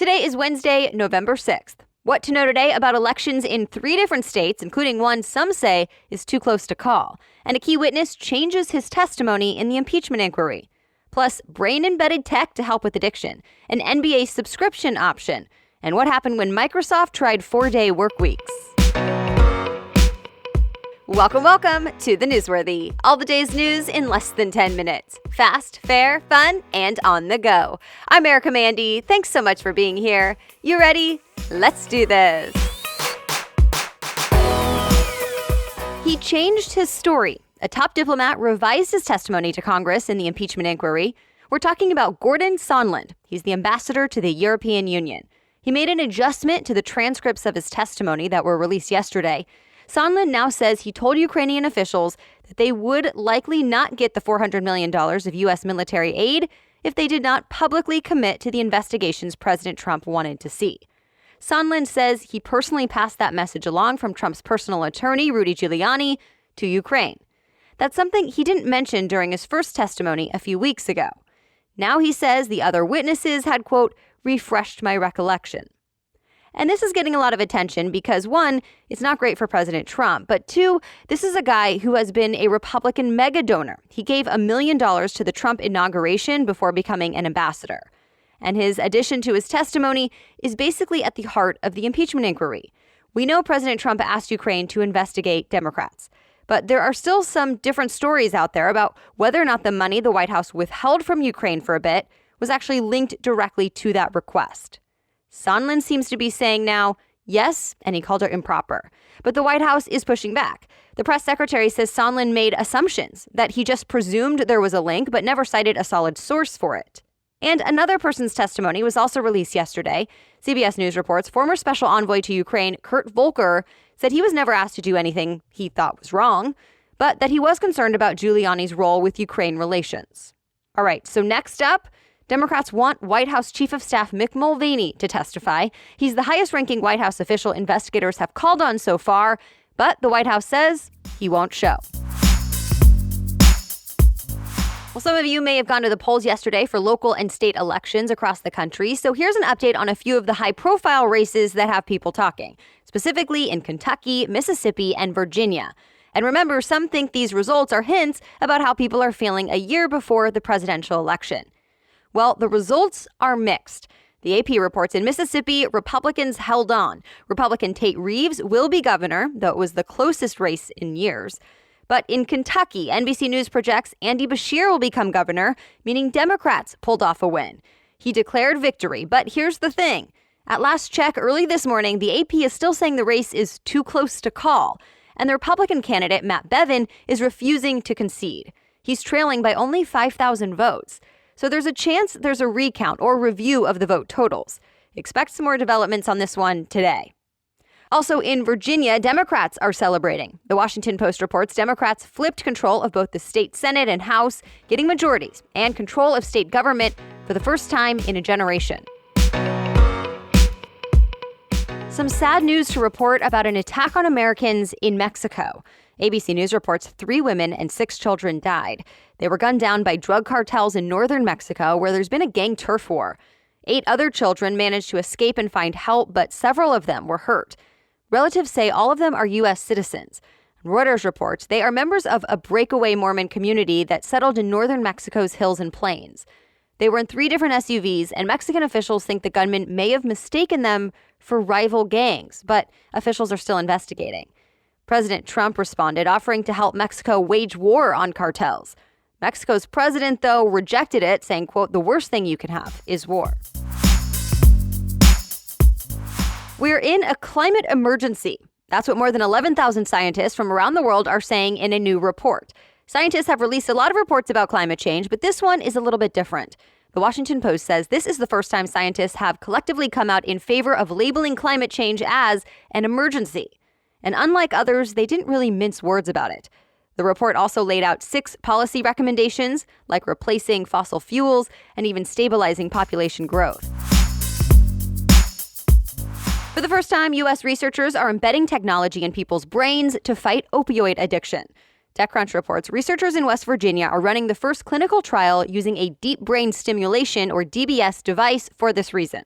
Today is Wednesday, November 6th. What to know today about elections in 3 different states, including one some say is too close to call. And a key witness changes his testimony in the impeachment inquiry. Plus, BrainEmbedded Tech to help with addiction, an NBA subscription option, and what happened when Microsoft tried 4-day work weeks. Welcome to the Newsworthy. All the day's news in less than 10 minutes. Fast, fair, fun, and on the go. I'm Erica Mandy. Thanks so much for being here. You ready? Let's do this. He changed his story. A top diplomat revised his testimony to Congress in the impeachment inquiry. We're talking about Gordon Sondland. He's the ambassador to the European Union. He made an adjustment to the transcripts of his testimony that were released yesterday. Sondland now says he told Ukrainian officials that they would likely not get the $400 million of U.S. military aid if they did not publicly commit to the investigations President Trump wanted to see. Sondland says he personally passed that message along from Trump's personal attorney, Rudy Giuliani, to Ukraine. That's something he didn't mention during his first testimony a few weeks ago. Now he says the other witnesses had, quote, refreshed my recollection. And this is getting a lot of attention because, one, it's not great for President Trump, but two, this is a guy who has been a Republican mega donor. He gave $1 million to the Trump inauguration before becoming an ambassador. And his addition to his testimony is basically at the heart of the impeachment inquiry. We know President Trump asked Ukraine to investigate Democrats, but there are still some different stories out there about whether or not the money the White House withheld from Ukraine for a bit was actually linked directly to that request. Sondland seems to be saying now, yes, and he called it improper. But the White House is pushing back. The press secretary says Sondland made assumptions, that he just presumed there was a link, but never cited a solid source for it. And another person's testimony was also released yesterday. CBS News reports former special envoy to Ukraine, Kurt Volker, said he was never asked to do anything he thought was wrong, but that he was concerned about Giuliani's role with Ukraine relations. All right, so next up, Democrats want White House Chief of Staff Mick Mulvaney to testify. He's the highest-ranking White House official investigators have called on so far, but the White House says he won't show. Well, some of you may have gone to the polls yesterday for local and state elections across the country, so here's an update on a few of the high-profile races that have people talking, specifically in Kentucky, Mississippi, and Virginia. And remember, some think these results are hints about how people are feeling a year before the presidential election. Well, the results are mixed. The AP reports in Mississippi, Republicans held on. Republican Tate Reeves will be governor, though it was the closest race in years. But in Kentucky, NBC News projects Andy Beshear will become governor, meaning Democrats pulled off a win. He declared victory, but here's the thing. At last check early this morning, the AP is still saying the race is too close to call. And the Republican candidate, Matt Bevin, is refusing to concede. He's trailing by only 5,000 votes. So there's a chance there's a recount or review of the vote totals. Expect some more developments on this one today. Also in Virginia, Democrats are celebrating. The Washington Post reports Democrats flipped control of both the state Senate and House, getting majorities and control of state government for the first time in a generation. Some sad news to report about an attack on Americans in Mexico. ABC News reports 3 women and 6 children died. They were gunned down by drug cartels in northern Mexico, where there's been a gang turf war. 8 other children managed to escape and find help, but several of them were hurt. Relatives say all of them are U.S. citizens. Reuters reports they are members of a breakaway Mormon community that settled in northern Mexico's hills and plains. They were in 3 different SUVs, and Mexican officials think the gunmen may have mistaken them for rival gangs, but officials are still investigating. President Trump responded, offering to help Mexico wage war on cartels. Mexico's president, though, rejected it, saying, quote, the worst thing you can have is war. We're in a climate emergency. That's what more than 11,000 scientists from around the world are saying in a new report. Scientists have released a lot of reports about climate change, but this one is a little bit different. The Washington Post says this is the first time scientists have collectively come out in favor of labeling climate change as an emergency. And unlike others, they didn't really mince words about it. The report also laid out 6 policy recommendations, like replacing fossil fuels and even stabilizing population growth. For the first time, U.S. researchers are embedding technology in people's brains to fight opioid addiction. TechCrunch reports researchers in West Virginia are running the first clinical trial using a deep brain stimulation, or DBS, device for this reason.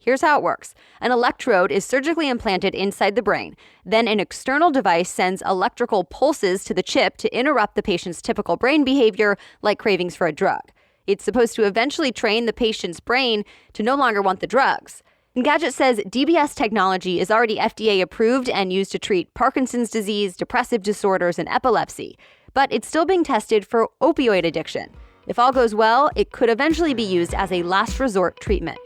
Here's how it works. An electrode is surgically implanted inside the brain. Then an external device sends electrical pulses to the chip to interrupt the patient's typical brain behavior, like cravings for a drug. It's supposed to eventually train the patient's brain to no longer want the drugs. Engadget says DBS technology is already FDA approved and used to treat Parkinson's disease, depressive disorders, and epilepsy. But it's still being tested for opioid addiction. If all goes well, it could eventually be used as a last resort treatment.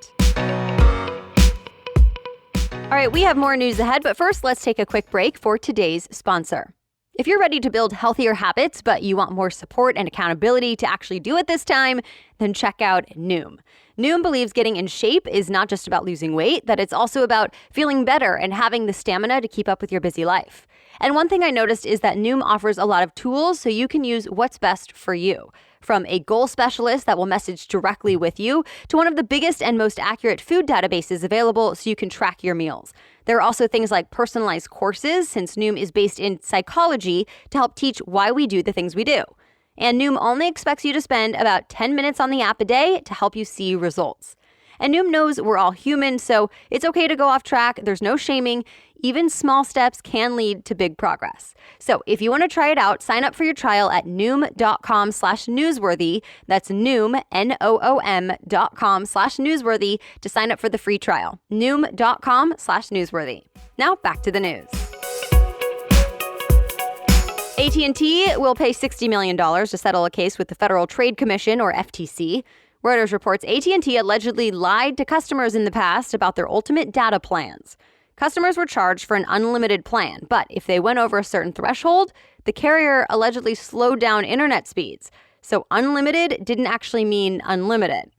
All right, we have more news ahead, but first, let's take a quick break for today's sponsor. If you're ready to build healthier habits, but you want more support and accountability to actually do it this time, then check out Noom. Noom believes getting in shape is not just about losing weight, that it's also about feeling better and having the stamina to keep up with your busy life. And one thing I noticed is that Noom offers a lot of tools so you can use what's best for you. From a goal specialist that will message directly with you to one of the biggest and most accurate food databases available so you can track your meals. There are also things like personalized courses, since Noom is based in psychology to help teach why we do the things we do. And Noom only expects you to spend about 10 minutes on the app a day to help you see results. And Noom knows we're all human, so it's okay to go off track. There's no shaming. Even small steps can lead to big progress. So if you want to try it out, sign up for your trial at Noom.com/newsworthy. That's Noom, Noom.com/newsworthy to sign up for the free trial. Noom.com/newsworthy. Now back to the news. AT&T will pay $60 million to settle a case with the Federal Trade Commission, or FTC. Reuters reports AT&T allegedly lied to customers in the past about their ultimate data plans. Customers were charged for an unlimited plan, but if they went over a certain threshold, the carrier allegedly slowed down internet speeds. So unlimited didn't actually mean unlimited.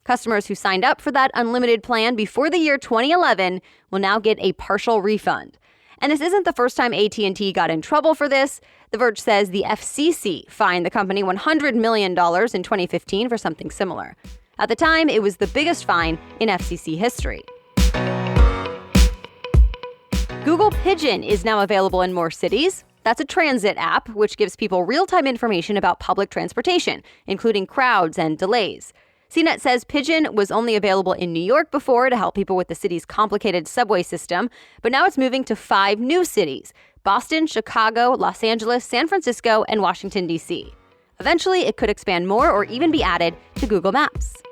Customers who signed up for that unlimited plan before the year 2011 will now get a partial refund. And this isn't the first time AT&T got in trouble for this. The Verge says the FCC fined the company $100 million in 2015 for something similar. At the time, it was the biggest fine in FCC history. Google Pidgeon is now available in more cities. That's a transit app which gives people real-time information about public transportation, including crowds and delays. CNET says Pidgeon was only available in New York before to help people with the city's complicated subway system, but now it's moving to 5 new cities: Boston, Chicago, Los Angeles, San Francisco, and Washington, D.C. Eventually, it could expand more or even be added to Google Maps.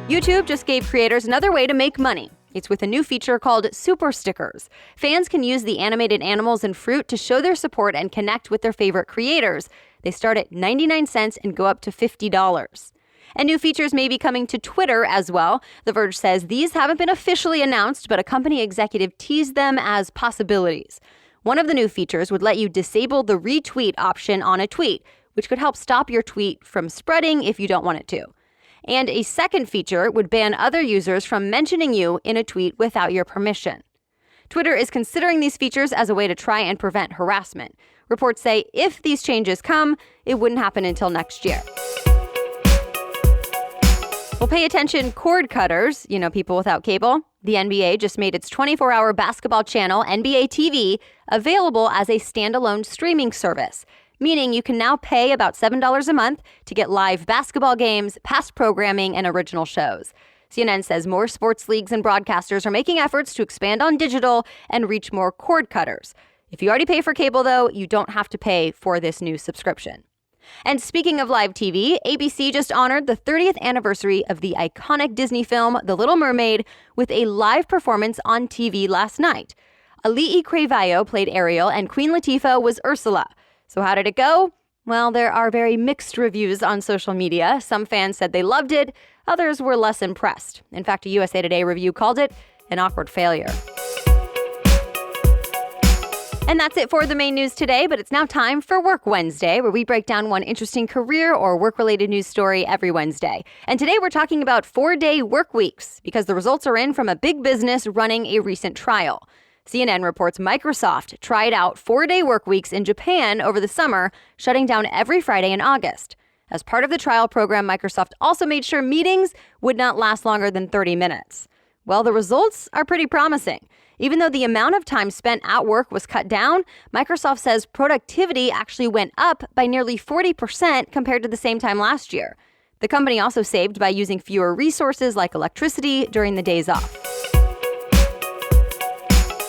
YouTube just gave creators another way to make money. It's with a new feature called Super Stickers. Fans can use the animated animals and fruit to show their support and connect with their favorite creators. They start at 99 cents and go up to $50. And new features may be coming to Twitter as well. The Verge says these haven't been officially announced, but a company executive teased them as possibilities. One of the new features would let you disable the retweet option on a tweet, which could help stop your tweet from spreading if you don't want it to. And a second feature would ban other users from mentioning you in a tweet without your permission. Twitter is considering these features as a way to try and prevent harassment. Reports say if these changes come, it wouldn't happen until next year. Well, pay attention, cord cutters, people without cable. The NBA just made its 24-hour basketball channel, NBA TV, available as a standalone streaming service, meaning you can now pay about $7 a month to get live basketball games, past programming, and original shows. CNN says more sports leagues and broadcasters are making efforts to expand on digital and reach more cord cutters. If you already pay for cable, though, you don't have to pay for this new subscription. And speaking of live TV, ABC just honored the 30th anniversary of the iconic Disney film The Little Mermaid with a live performance on TV last night. Ali'i Cravalho played Ariel and Queen Latifah was Ursula. So how did it go? Well, there are very mixed reviews on social media. Some fans said they loved it. Others were less impressed. In fact, a USA Today review called it an awkward failure. And that's it for the main news today, but it's now time for Work Wednesday, where we break down one interesting career or work-related news story every Wednesday. And today we're talking about 4-day work weeks, because the results are in from a big business running a recent trial. CNN reports Microsoft tried out 4-day work weeks in Japan over the summer, shutting down every Friday in August. As part of the trial program, Microsoft also made sure meetings would not last longer than 30 minutes. Well, the results are pretty promising. Even though the amount of time spent at work was cut down, Microsoft says productivity actually went up by nearly 40% compared to the same time last year. The company also saved by using fewer resources like electricity during the days off.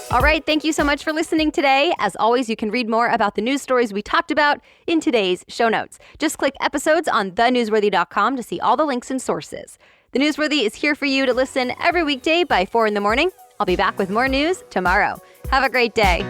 All right, thank you so much for listening today. As always, you can read more about the news stories we talked about in today's show notes. Just click episodes on thenewsworthy.com to see all the links and sources. The Newsworthy is here for you to listen every weekday by 4 in the morning. I'll be back with more news tomorrow. Have a great day.